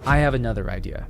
I have another idea.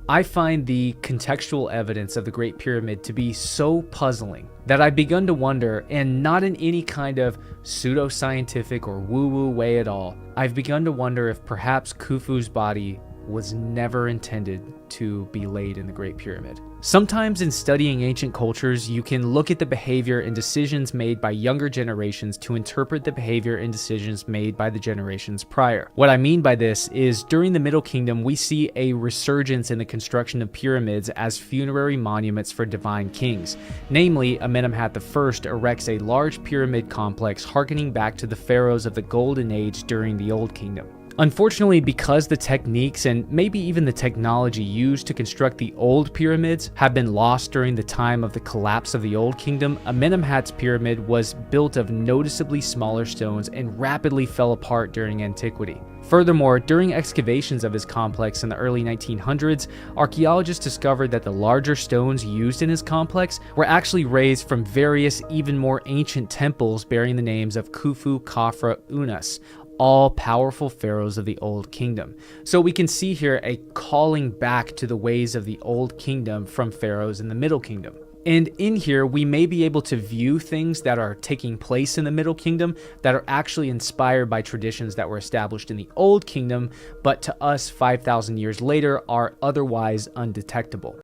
I find the contextual evidence of the Great Pyramid to be so puzzling that I've begun to wonder, and not in any kind of pseudoscientific or woo-woo way at all, I've begun to wonder if perhaps Khufu's body was never intended to be laid in the Great Pyramid. Sometimes in studying ancient cultures, you can look at the behavior and decisions made by younger generations to interpret the behavior and decisions made by the generations prior. What I mean by this is during the Middle Kingdom, we see a resurgence in the construction of pyramids as funerary monuments for divine kings. Namely, Amenemhat I erects a large pyramid complex harkening back to the pharaohs of the Golden Age during the Old Kingdom. Unfortunately, because the techniques and maybe even the technology used to construct the old pyramids have been lost during the time of the collapse of the Old Kingdom, Amenemhat's pyramid was built of noticeably smaller stones and rapidly fell apart during antiquity. Furthermore, during excavations of his complex in the early 1900s, archaeologists discovered that the larger stones used in his complex were actually raised from various even more ancient temples bearing the names of Khufu, Khafra, Unas, all powerful pharaohs of the Old Kingdom. So we can see here a calling back to the ways of the Old Kingdom from pharaohs in the Middle Kingdom. And in here, we may be able to view things that are taking place in the Middle Kingdom that are actually inspired by traditions that were established in the Old Kingdom, but to us 5,000 years later are otherwise undetectable.